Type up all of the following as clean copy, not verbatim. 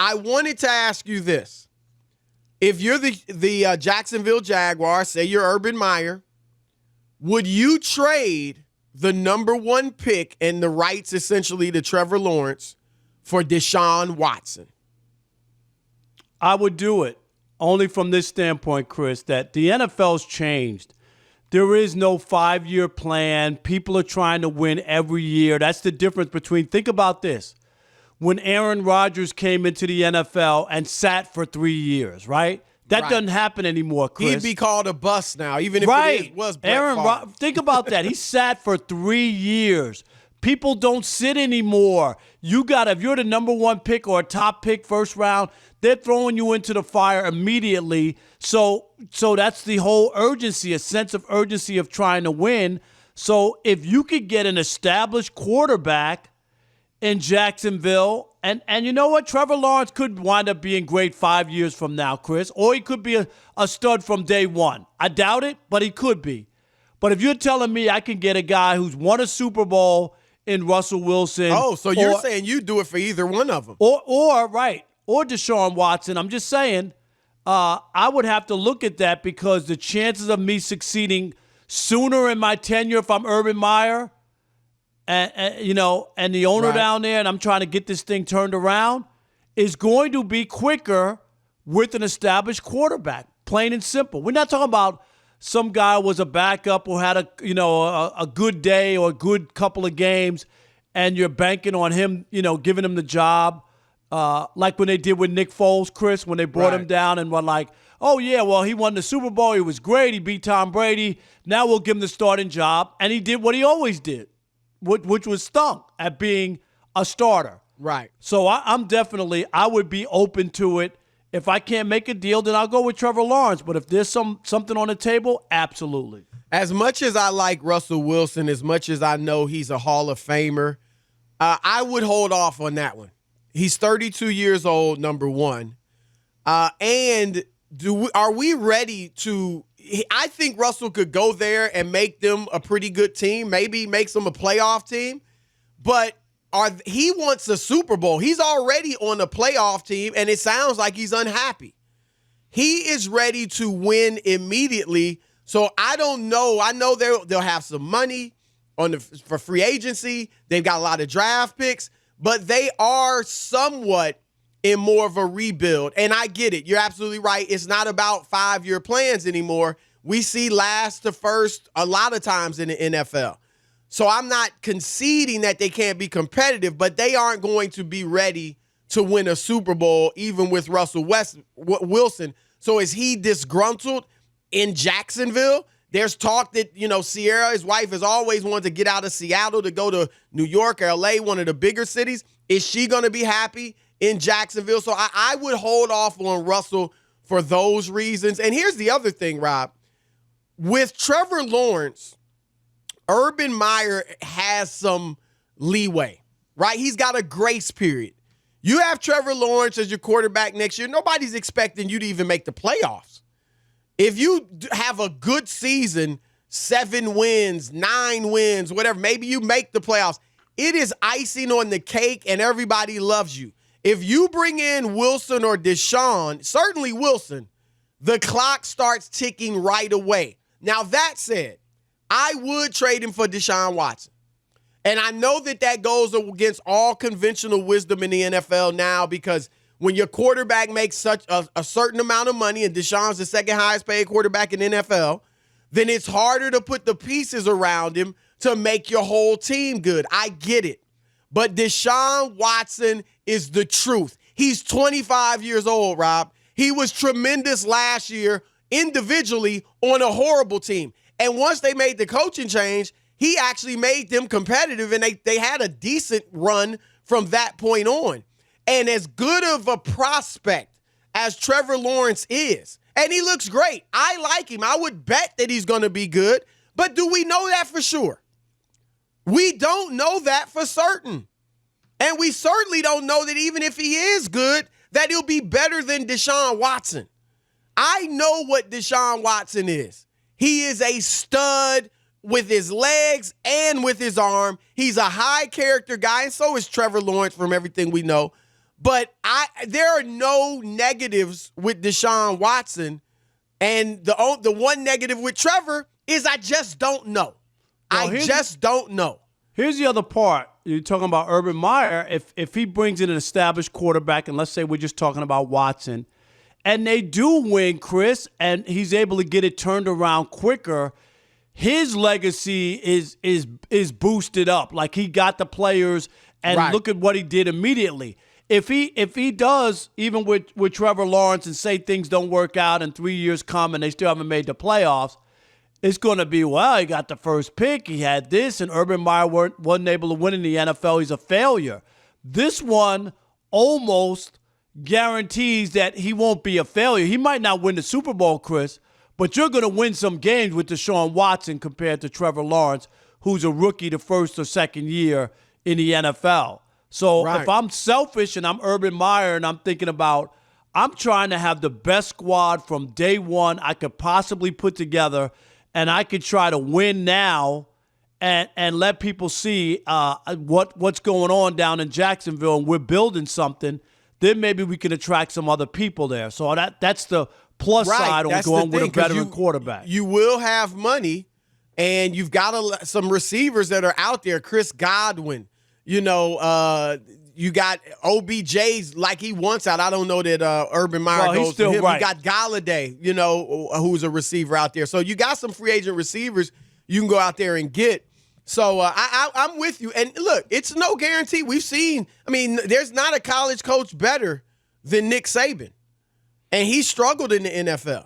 I wanted to ask you this. If you're the Jacksonville Jaguars, say you're Urban Meyer, would you trade the number 1 pick and the rights essentially to Trevor Lawrence for Deshaun Watson? I would do it only from this standpoint, Chris, that the NFL's changed. There is no 5-year plan. People are trying to win every year. That's the difference between, think about this. When Aaron Rodgers came into the NFL and sat for 3 years, right? That doesn't happen anymore, Chris. He'd be called a bust now, even if it was Brett Favre. Think about that. He sat for 3 years. People don't sit anymore. If you're the number 1 pick or a top pick first round, they're throwing you into the fire immediately. So that's the whole urgency, a sense of urgency of trying to win. So if you could get an established quarterback in Jacksonville, and you know what? Trevor Lawrence could wind up being great 5 years from now, Chris, or he could be a stud from day one. I doubt it, but he could be. But if you're telling me I can get a guy who's won a Super Bowl in Russell Wilson. Oh, so you're saying you do it for either one of them. Or Deshaun Watson. I'm just saying I would have to look at that because the chances of me succeeding sooner in my tenure if I'm Urban Meyer and the owner down there and I'm trying to get this thing turned around is going to be quicker with an established quarterback, plain and simple. We're not talking about some guy was a backup or had a good day or a good couple of games and you're banking on him, giving him the job. Like when they did with Nick Foles, Chris, when they brought him down and were like, oh, yeah, well, he won the Super Bowl. He was great. He beat Tom Brady. Now we'll give him the starting job. And he did what he always did, which was stunk at being a starter. Right. So I would be open to it. If I can't make a deal, then I'll go with Trevor Lawrence. But if there's something on the table, absolutely. As much as I like Russell Wilson, as much as I know he's a Hall of Famer, I would hold off on that one. He's 32 years old, number one. And are we ready to – I think Russell could go there and make them a pretty good team, maybe makes them a playoff team. But he wants a Super Bowl. He's already on a playoff team, and it sounds like he's unhappy. He is ready to win immediately. So I don't know. I know they'll have some money for free agency. They've got a lot of draft picks. But they are somewhat in more of a rebuild. And I get it. You're absolutely right. It's not about 5-year plans anymore. We see last to first a lot of times in the NFL. So I'm not conceding that they can't be competitive, but they aren't going to be ready to win a Super Bowl, even with Russell Wilson. So is he disgruntled in Jacksonville? There's talk that, Sierra, his wife, has always wanted to get out of Seattle to go to New York or L.A., one of the bigger cities. Is she going to be happy in Jacksonville? So I would hold off on Russell for those reasons. And here's the other thing, Rob. With Trevor Lawrence, Urban Meyer has some leeway, right? He's got a grace period. You have Trevor Lawrence as your quarterback next year. Nobody's expecting you to even make the playoffs. If you have a good season, 7 wins, 9 wins, whatever, maybe you make the playoffs, it is icing on the cake and everybody loves you. If you bring in Wilson or Deshaun, certainly Wilson, the clock starts ticking right away. Now, that said, I would trade him for Deshaun Watson. And I know that goes against all conventional wisdom in the NFL now because when your quarterback makes such a certain amount of money and Deshaun's the second highest paid quarterback in the NFL, then it's harder to put the pieces around him to make your whole team good. I get it. But Deshaun Watson is the truth. He's 25 years old, Rob. He was tremendous last year individually on a horrible team. And once they made the coaching change, he actually made them competitive, and they had a decent run from that point on. And as good of a prospect as Trevor Lawrence is, and he looks great. I like him. I would bet that he's going to be good. But do we know that for sure? We don't know that for certain. And we certainly don't know that even if he is good, that he'll be better than Deshaun Watson. I know what Deshaun Watson is. He is a stud with his legs and with his arm. He's a high character guy, and so is Trevor Lawrence from everything we know. But there are no negatives with Deshaun Watson. And the one negative with Trevor is I just don't know. I just don't know. Here's the other part. You're talking about Urban Meyer. If he brings in an established quarterback, and let's say we're just talking about Watson, and they do win, Chris, and he's able to get it turned around quicker, his legacy is boosted up. Like, he got the players, and look at what he did immediately. If he does, even with Trevor Lawrence, and say things don't work out and 3 years come and they still haven't made the playoffs, it's going to be, well, he got the first pick, he had this, and Urban Meyer wasn't able to win in the NFL. He's a failure. This one almost guarantees that he won't be a failure. He might not win the Super Bowl, Chris, but you're going to win some games with Deshaun Watson compared to Trevor Lawrence, who's a rookie the first or second year in the NFL. So if I'm selfish and I'm Urban Meyer and I'm thinking about, I'm trying to have the best squad from day one I could possibly put together, and I could try to win now and let people see what's going on down in Jacksonville, and we're building something, then maybe we can attract some other people there. So that's the plus side on going with a veteran quarterback. You will have money, and you've got some receivers that are out there. Chris Godwin. You got OBJ's like he wants out. I don't know that Urban Meyer goes to him. You got Galladay, who's a receiver out there. So you got some free agent receivers you can go out there and get. So I'm with you. And look, it's no guarantee. We've seen, there's not a college coach better than Nick Saban. And he struggled in the NFL.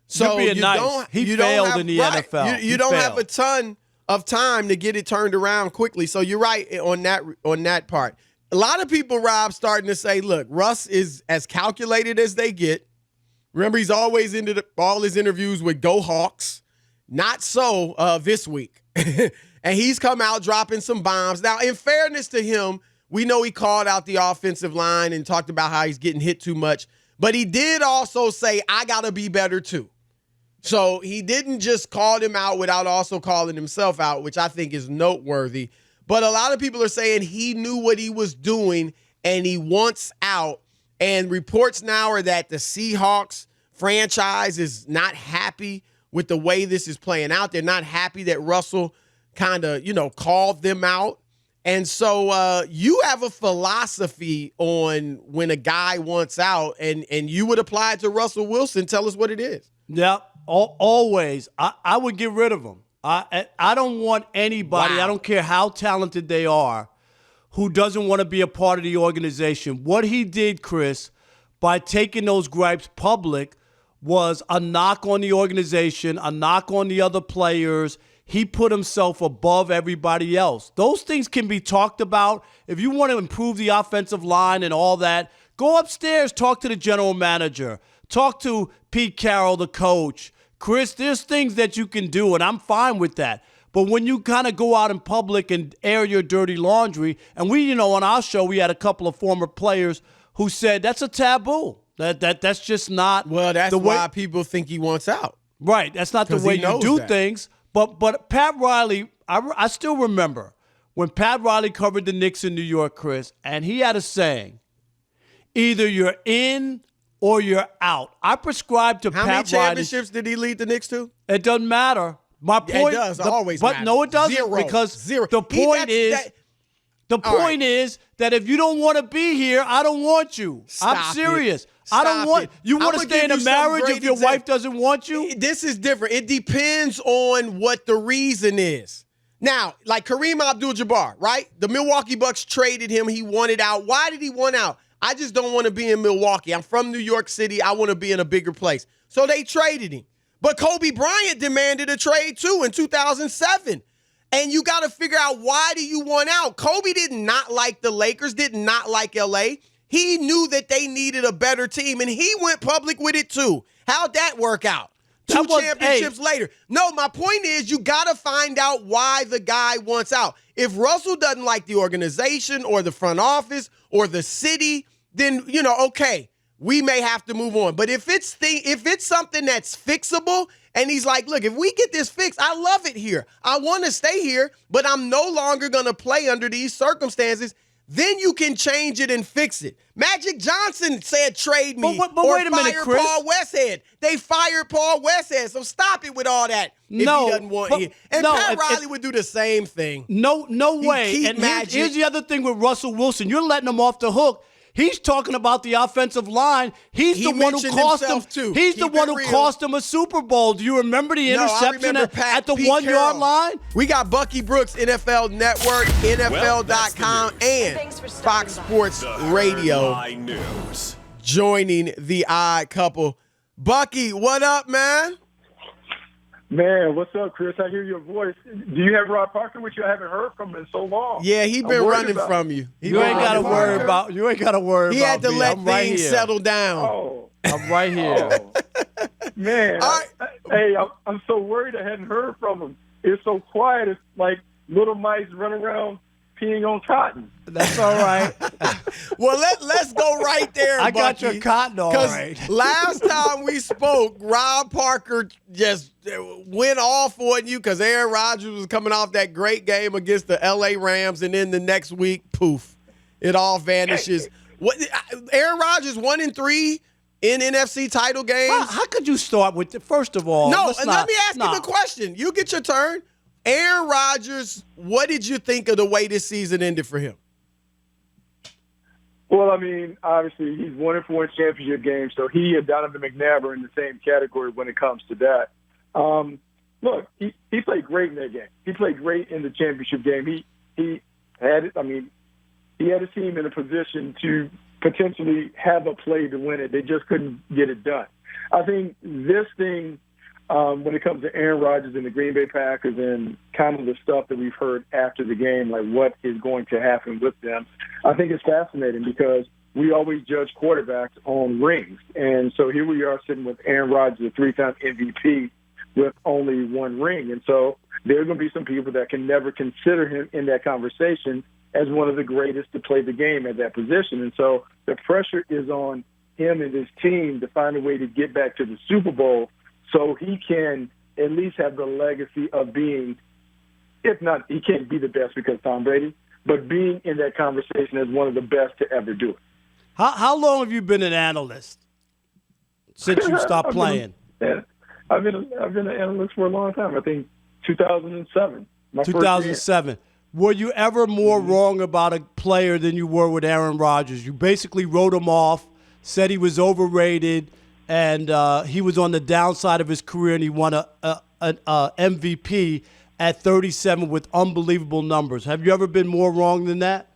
So he failed in the NFL. You don't have a ton of time to get it turned around quickly. So you're right on that part. A lot of people, Rob, starting to say, look, Russ is as calculated as they get. Remember, he's always ended all his interviews with "Go Hawks." Not so this week. And he's come out dropping some bombs. Now, in fairness to him, we know he called out the offensive line and talked about how he's getting hit too much. But he did also say, I got to be better too. So he didn't just call him out without also calling himself out, which I think is noteworthy. But a lot of people are saying he knew what he was doing and he wants out. And reports now are that the Seahawks franchise is not happy with the way this is playing out. They're not happy that Russell kind of, called them out. And so you have a philosophy on when a guy wants out, and you would apply it to Russell Wilson. Tell us what it is. Yeah. Always. I would get rid of him. I don't want anybody, I don't care how talented they are, who doesn't want to be a part of the organization. What he did, Chris, by taking those gripes public was a knock on the organization, a knock on the other players. He put himself above everybody else. Those things can be talked about. If you want to improve the offensive line and all that, go upstairs, talk to the general manager. Talk to Pete Carroll, the coach. Chris, there's things that you can do, and I'm fine with that. But when you kind of go out in public and air your dirty laundry, and we, on our show, we had a couple of former players who said that's a taboo. That's just not. Well, that's why people think he wants out. Right. That's not the way you do things. But Pat Riley, I still remember when Pat Riley covered the Knicks in New York, Chris, and he had a saying, either you're in or you're out. I prescribe to Pat Riley. How many championships did he lead the Knicks to? It doesn't matter. My point. It does always matter. But no, it doesn't. Zero. Because Zero. The point is that if you don't want to be here, I don't want you. I'm serious. I don't want you. Want to stay in a marriage if your wife doesn't want you? This is different. It depends on what the reason is. Now, like Kareem Abdul-Jabbar, right? The Milwaukee Bucks traded him. He wanted out. Why did he want out? I just don't want to be in Milwaukee. I'm from New York City. I want to be in a bigger place. So they traded him. But Kobe Bryant demanded a trade too in 2007. And you got to figure out, why do you want out? Kobe did not like the Lakers, did not like LA. He knew that they needed a better team, and he went public with it too. How'd that work out? Two championships later. No, my point is you got to find out why the guy wants out. If Russell doesn't like the organization or the front office or the city, then, okay, we may have to move on. But if it's something that's fixable, and he's like, look, if we get this fixed, I love it here. I want to stay here, but I'm no longer going to play under these circumstances. then you can change it and fix it. Magic Johnson said trade me but or wait a minute, fire Chris. Paul Westhead. They fired Paul Westhead, so stop it with all that if he doesn't want it. And Pat Riley would do the same thing. No way. And here's the other thing with Russell Wilson. You're letting him off the hook. He's talking about the offensive line. He's the one who cost him. Too. He's the one who cost him a Super Bowl. Do you remember the interception at the 1 yard line? We got Bucky Brooks, NFL Network, NFL.com, and Fox Sports Radio joining the odd couple. Bucky, what up, man? Man, what's up, Chris? I hear your voice. Do you have Rob Parker with you? I haven't heard from him in so long. Yeah, he been running from you. You ain't got to worry about. You ain't got to worry about. He had to me. let I'm things settle down. Oh, I'm right here. Oh. Man, hey, I'm so worried I hadn't heard from him. It's so quiet. It's like little mice running around peeing on cotton. That's all right. Well, let's go right there, I got Bucky, your cotton all right. Last time we spoke, Rob Parker just went off on you because Aaron Rodgers was coming off that great game against the L.A. Rams, and then the next week, poof, it all vanishes. What? Aaron Rodgers 1-3 in NFC title games. How could you start with first of all? No, let me ask you the question. You get your turn. Aaron Rodgers, what did you think of the way this season ended for him? Well, I mean, obviously he's 1-4 in championship games, so he and Donovan McNabb are in the same category when it comes to that. Look, he played great in that game. He played great in the championship game. He had it. I mean, he had a team in a position to potentially have a play to win it. They just couldn't get it done. I think this thing, when it comes to Aaron Rodgers and the Green Bay Packers and kind of the stuff that we've heard after the game, like what is going to happen with them, I think it's fascinating because we always judge quarterbacks on rings. And so here we are sitting with Aaron Rodgers, a 3-time MVP, with only one ring. And so there are going to be some people that can never consider him in that conversation as one of the greatest to play the game at that position. And so the pressure is on him and his team to find a way to get back to the Super Bowl so he can at least have the legacy of being, if not, he can't be the best because Tom Brady, but being in that conversation as one of the best to ever do it. How long have you been an analyst since you stopped playing? I've been an analyst for a long time. I think 2007. 2007. Were you ever more wrong about a player than you were with Aaron Rodgers? You basically wrote him off, said he was overrated, and he was on the downside of his career, and he won a MVP at 37 with unbelievable numbers. Have you ever been more wrong than that?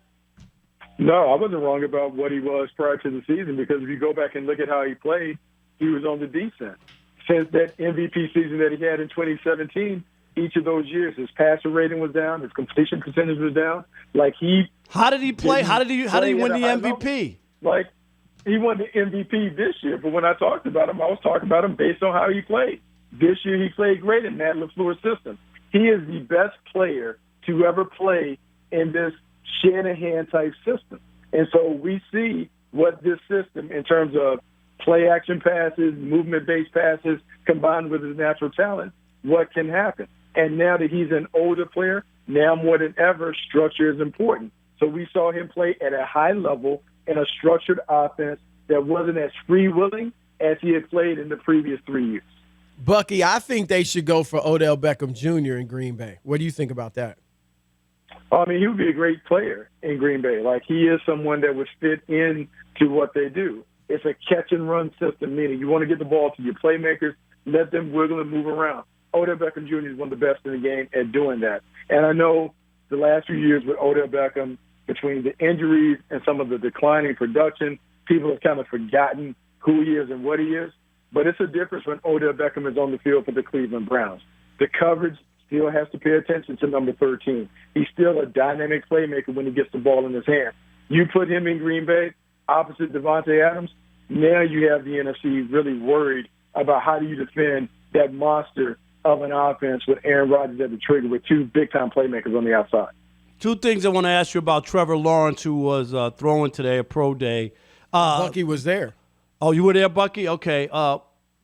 No, I wasn't wrong about what he was prior to the season because if you go back and look at how he played, he was on the descent. Since that MVP season that he had in 2017, each of those years, his passer rating was down, his completion percentage was down. How did he play? How did he win the MVP? Like, he won the MVP this year, but when I talked about him, I was talking about him based on how he played. This year, he played great in Matt LaFleur's system. He is the best player to ever play in this Shanahan-type system. And so we see what this system, in terms of play-action passes, movement-based passes, combined with his natural talent, what can happen. And now that he's an older player, now more than ever, structure is important. So we saw him play at a high level in a structured offense that wasn't as free-willing as he had played in the previous 3 years. Bucky, I think they should go for Odell Beckham Jr. in Green Bay. What do you think about that? I mean, he would be a great player in Green Bay. Like, he is someone that would fit into what they do. It's a catch-and-run system, meaning you want to get the ball to your playmakers, let them wiggle and move around. Odell Beckham Jr. is one of the best in the game at doing that. And I know the last few years with Odell Beckham, between the injuries and some of the declining production, people have kind of forgotten who he is and what he is. But it's a difference when Odell Beckham is on the field for the Cleveland Browns. The coverage still has to pay attention to number 13. He's still a dynamic playmaker when he gets the ball in his hand. You put him in Green Bay opposite Devontae Adams, now you have the NFC really worried about how do you defend that monster of an offense with Aaron Rodgers at the trigger with two big-time playmakers on the outside. Two things I want to ask you about Trevor Lawrence, who was throwing today, a pro day. Bucky was there. Oh, you were there, Bucky? Okay.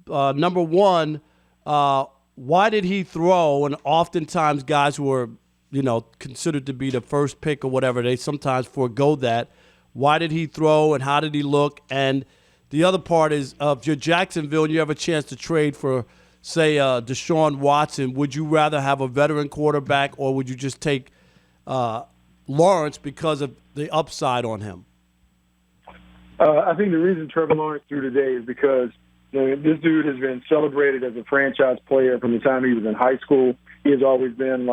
Number one, why did he throw? And oftentimes guys who are considered to be the first pick or whatever. They sometimes forego that. Why did he throw and how did he look? And the other part is, if you're Jacksonville and you have a chance to trade for, say, Deshaun Watson, would you rather have a veteran quarterback or would you just take Lawrence because of the upside on him? I think the reason Trevor Lawrence threw today is because this dude has been celebrated as a franchise player from the time he was in high school. He has always been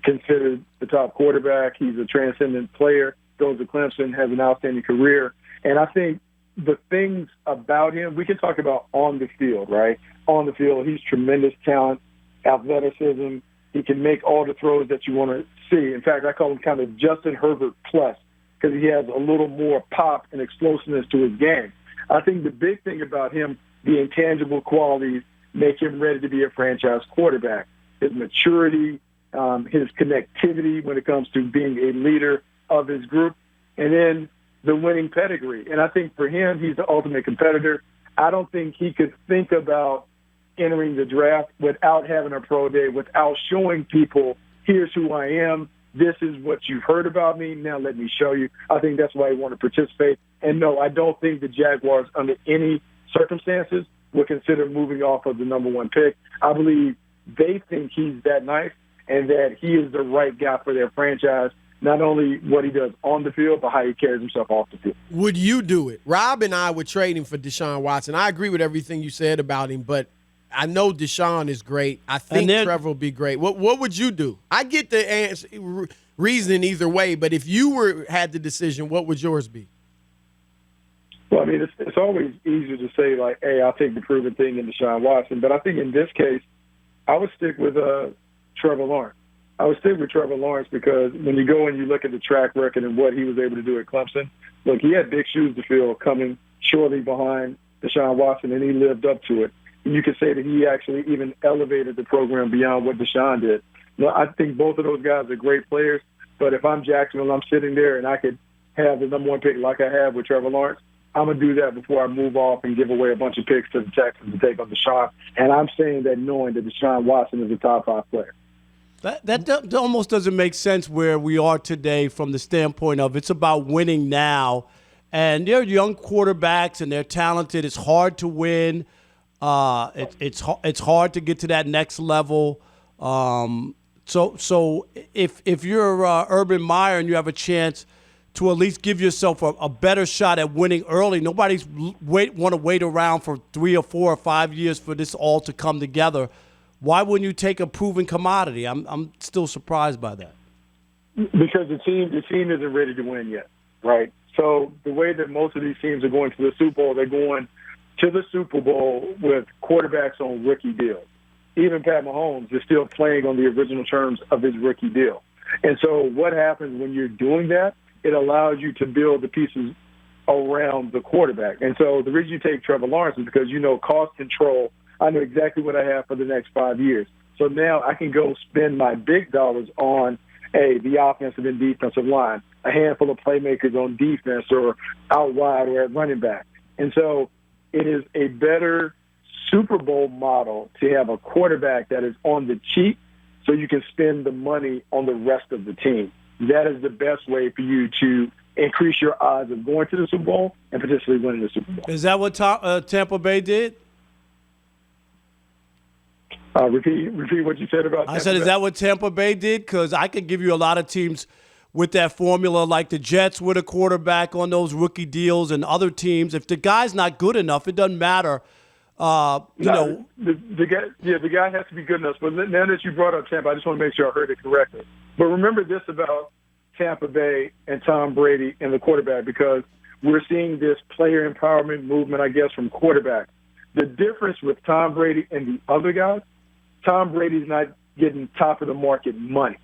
considered the top quarterback. He's a transcendent player, goes to Clemson, has an outstanding career. And I think the things about him, we can talk about on the field, right? On the field, he's tremendous talent, athleticism. He can make all the throws that you want to see. In fact, I call him kind of Justin Herbert plus because he has a little more pop and explosiveness to his game. I think the big thing about him, the intangible qualities, make him ready to be a franchise quarterback. His maturity, his connectivity when it comes to being a leader of his group, and then the winning pedigree. And I think for him, he's the ultimate competitor. I don't think he could think about entering the draft without having a pro day, without showing people, here's who I am, this is what you've heard about me, now let me show you. I think that's why he wanted to participate. And no, I don't think the Jaguars, under any circumstances, will consider moving off of the number one pick. I believe they think he's that nice and that he is the right guy for their franchise, not only what he does on the field, but how he carries himself off the field. Would you do it? Rob and I were trading for Deshaun Watson. I agree with everything you said about him, but I know Deshaun is great. I think Trevor will be great. What would you do? I get the answer, reasoning either way, but if you had the decision, what would yours be? Well, I mean, it's always easier to say, hey, I'll take the proven thing in Deshaun Watson. But I think in this case, I would stick with Trevor Lawrence. I would stick with Trevor Lawrence because when you go and you look at the track record and what he was able to do at Clemson, look, he had big shoes to fill coming shortly behind Deshaun Watson, and he lived up to it. And you could say that he actually even elevated the program beyond what Deshaun did. I think both of those guys are great players, but if I'm Jacksonville, I'm sitting there and I could have the number one pick like I have with Trevor Lawrence, I'm going to do that before I move off and give away a bunch of picks to the Texans to take on Deshaun. And I'm saying that knowing that Deshaun Watson is a top 5 player. That almost doesn't make sense where we are today from the standpoint of it's about winning now. And they're young quarterbacks and they're talented. It's hard to win. It's hard to get to that next level. So if you're Urban Meyer and you have a chance to at least give yourself a better shot at winning early, nobody's want to wait around for 3 or 4 or 5 years for this all to come together. Why wouldn't you take a proven commodity? I'm still surprised by that. Because the team isn't ready to win yet, right? So the way that most of these teams are going to the Super Bowl, they're going to the Super Bowl with quarterbacks on rookie deals. Even Pat Mahomes is still playing on the original terms of his rookie deal. And so what happens when you're doing that, it allows you to build the pieces around the quarterback. And so the reason you take Trevor Lawrence is because you know cost control. I know exactly what I have for the next 5 years. So now I can go spend my big dollars on, the offensive and defensive line, a handful of playmakers on defense or out wide or at running back. And so it is a better Super Bowl model to have a quarterback that is on the cheap so you can spend the money on the rest of the team. That is the best way for you to increase your odds of going to the Super Bowl and potentially winning the Super Bowl. Is that what Tampa Bay did? Repeat what you said about Tampa I said, Bay. Is that what Tampa Bay did? Because I could give you a lot of teams with that formula, like the Jets with a quarterback on those rookie deals and other teams. If the guy's not good enough, it doesn't matter. The guy has to be good enough. But now that you brought up Tampa, I just want to make sure I heard it correctly. But remember this about Tampa Bay and Tom Brady and the quarterback, because we're seeing this player empowerment movement, I guess, from quarterbacks. The difference with Tom Brady and the other guys, Tom Brady's not getting top of the market money.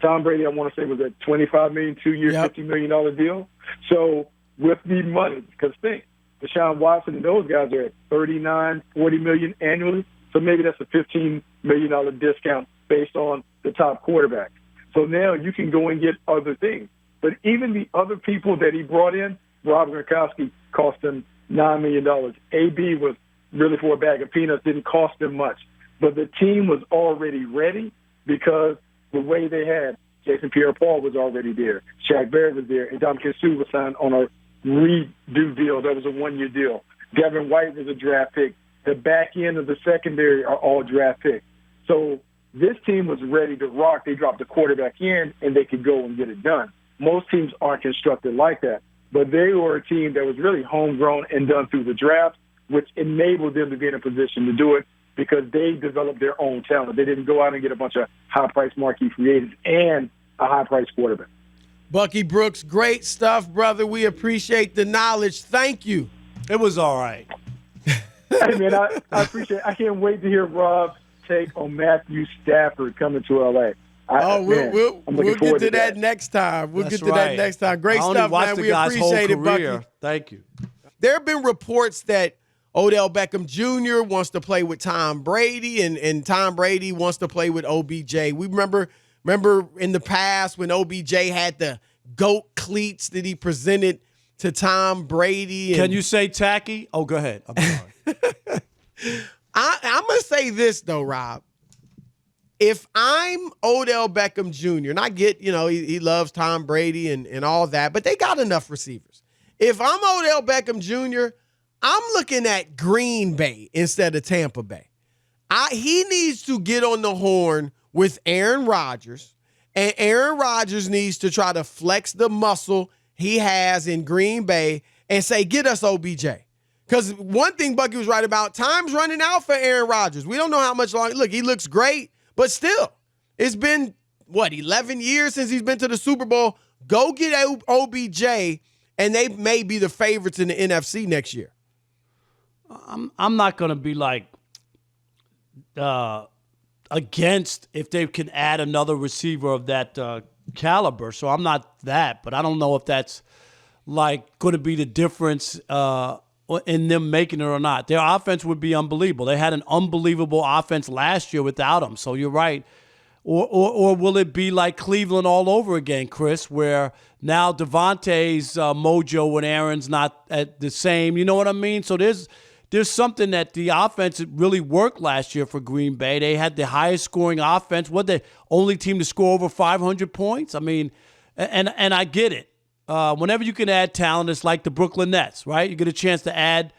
Tom Brady, I want to say, was a $25 million, 2-year, $50 million deal. So with the money, because think, Deshaun Watson and those guys are at $39, $40 million annually. So maybe that's a $15 million discount based on the top quarterback. So now you can go and get other things. But even the other people that he brought in, Rob Gronkowski cost him $9 million. AB was really for a bag of peanuts, didn't cost him much. But the team was already ready because the way they had Jason Pierre-Paul was already there. Shaq Barrett was there. And Dominic Sue was signed on a redo deal. That was a one-year deal. Devin White was a draft pick. The back end of the secondary are all draft picks. So this team was ready to rock. They dropped the quarterback in, and they could go and get it done. Most teams aren't constructed like that. But they were a team that was really homegrown and done through the draft, which enabled them to be in a position to do it because they developed their own talent. They didn't go out and get a bunch of high-priced marquee free agents and a high-priced quarterback. Bucky Brooks, great stuff, brother. We appreciate the knowledge. Thank you. It was all right. Hey, man, I appreciate it. I can't wait to hear Rob's take on Matthew Stafford coming to L.A. We'll get to that next time. We'll get to that next time. Great stuff, man. We appreciate it, Bucky. Thank you. There have been reports that Odell Beckham Jr. wants to play with Tom Brady, and Tom Brady wants to play with OBJ. We remember in the past when OBJ had the GOAT cleats that he presented to Tom Brady. Can you say tacky? Oh, go ahead. I'm sorry. I'm going to say this, though, Rob. If I'm Odell Beckham Jr., and I get, he loves Tom Brady and all that, but they got enough receivers. If I'm Odell Beckham Jr., I'm looking at Green Bay instead of Tampa Bay. He needs to get on the horn with Aaron Rodgers, and Aaron Rodgers needs to try to flex the muscle he has in Green Bay and say, get us OBJ. Because one thing Bucky was right about, time's running out for Aaron Rodgers. We don't know how much longer. Look, he looks great, but still, it's been, 11 years since he's been to the Super Bowl. Go get OBJ, and they may be the favorites in the NFC next year. I'm not going to be against if they can add another receiver of that caliber. So I'm not that, but I don't know if that's going to be the difference in them making it or not. Their offense would be unbelievable. They had an unbelievable offense last year without him. So you're right. Or will it be like Cleveland all over again, Chris, where now Devontae's mojo when Aaron's not at the same? You know what I mean? So there's something that the offense really worked last year for Green Bay. They had the highest scoring offense. What, the only team to score over 500 points? I mean, and I get it. Whenever you can add talent, it's like the Brooklyn Nets, right? You get a chance to add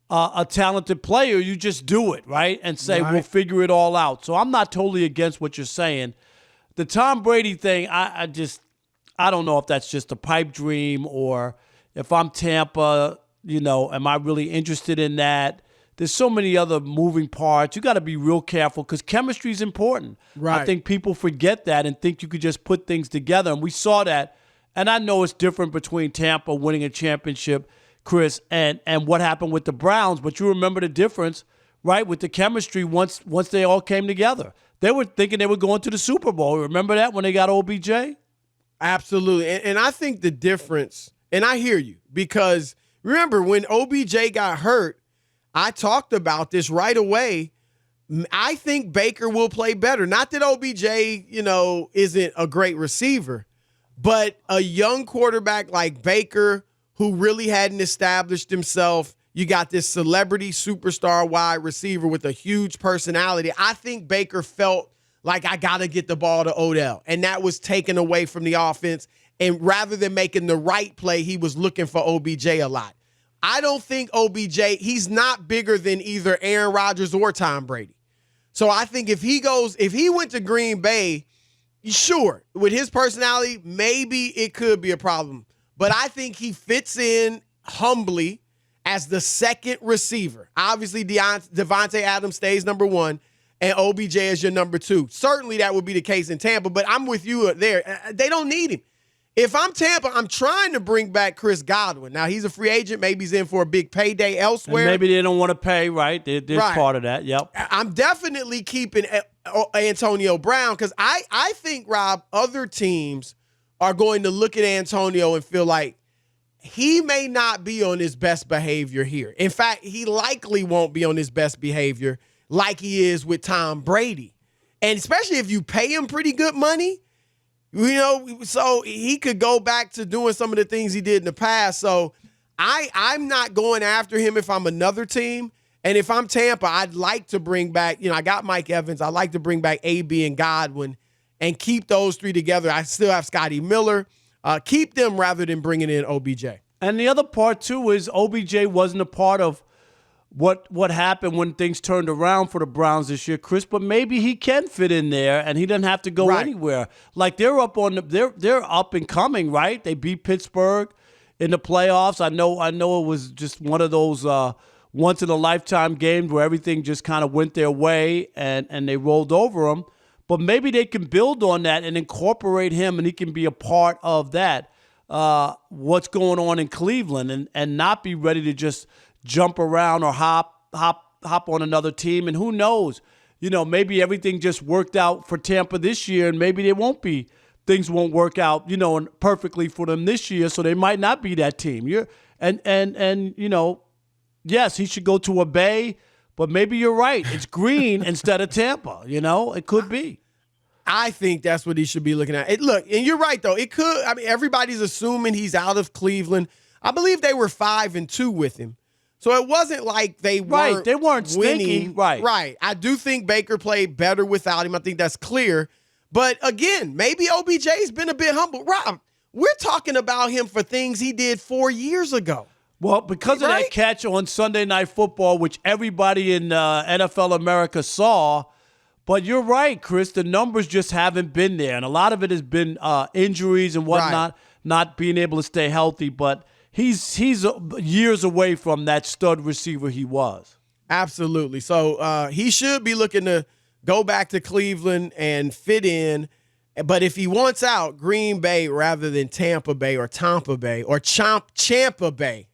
a talented player, you just do it, right? And say, right, we'll figure it all out. So I'm not totally against what you're saying. The Tom Brady thing, I don't know if that's just a pipe dream or if I'm Tampa, am I really interested in that? There's so many other moving parts. You got to be real careful because chemistry is important. Right. I think people forget that and think you could just put things together. And we saw that. And I know it's different between Tampa winning a championship, Chris, and what happened with the Browns, but you remember the difference, right, with the chemistry once they all came together. They were thinking they were going to the Super Bowl. Remember that when they got OBJ? Absolutely. And I think the difference, and I hear you, because remember when OBJ got hurt, I talked about this right away. I think Baker will play better. Not that OBJ, isn't a great receiver, but a young quarterback like Baker who really hadn't established himself. You got this celebrity superstar wide receiver with a huge personality. I think Baker felt like I got to get the ball to Odell, and that was taken away from the offense. And rather than making the right play, he was looking for OBJ a lot. I don't think OBJ, he's not bigger than either Aaron Rodgers or Tom Brady. So I think if he went to Green Bay, sure, with his personality, maybe it could be a problem. But I think he fits in humbly as the second receiver. Obviously, Devontae Adams stays number one, and OBJ is your number two. Certainly that would be the case in Tampa, but I'm with you there. They don't need him. If I'm Tampa, I'm trying to bring back Chris Godwin. Now, he's a free agent. Maybe he's in for a big payday elsewhere. And maybe they don't want to pay, right? There's right. Part of that, yep. I'm definitely keeping Antonio Brown because I think, Rob, other teams are going to look at Antonio and feel like he may not be on his best behavior here. In fact, he likely won't be on his best behavior like he is with Tom Brady. And especially if you pay him pretty good money, so he could go back to doing some of the things he did in the past. So I'm not going after him if I'm another team. And if I'm Tampa, I'd like to bring back, I got Mike Evans. I'd like to bring back AB and Godwin and keep those three together. I still have Scotty Miller. Keep them rather than bringing in OBJ. And the other part, too, is OBJ wasn't a part of what happened when things turned around for the Browns this year, Chris, but maybe he can fit in there and he doesn't have to go anywhere. Like they're up and coming, right? They beat Pittsburgh in the playoffs. I know it was just one of those once in a lifetime games where everything just kind of went their way and they rolled over them. But maybe they can build on that and incorporate him and he can be a part of that. What's going on in Cleveland and not be ready to just jump around or hop on another team. And who knows, maybe everything just worked out for Tampa this year and maybe things won't work out, perfectly for them this year. So they might not be that team. Yes, he should go to a Bay, but maybe you're right. It's Green instead of Tampa, it could be. I think that's what he should be looking at. Look, and you're right, though. It could. I mean, everybody's assuming he's out of Cleveland. I believe they were 5-2 with him. So it wasn't like they weren't winning. Stinky. Right. I do think Baker played better without him. I think that's clear. But again, maybe OBJ's been a bit humble. Rob, we're talking about him for things he did 4 years ago. Well, because of that catch on Sunday Night Football, which everybody in NFL America saw. But you're right, Chris. The numbers just haven't been there. And a lot of it has been injuries and whatnot, not being able to stay healthy. But he's years away from that stud receiver he was. Absolutely. So he should be looking to go back to Cleveland and fit in. But if he wants out, Green Bay rather than Tampa Bay or Tampa Bay or Champa Bay.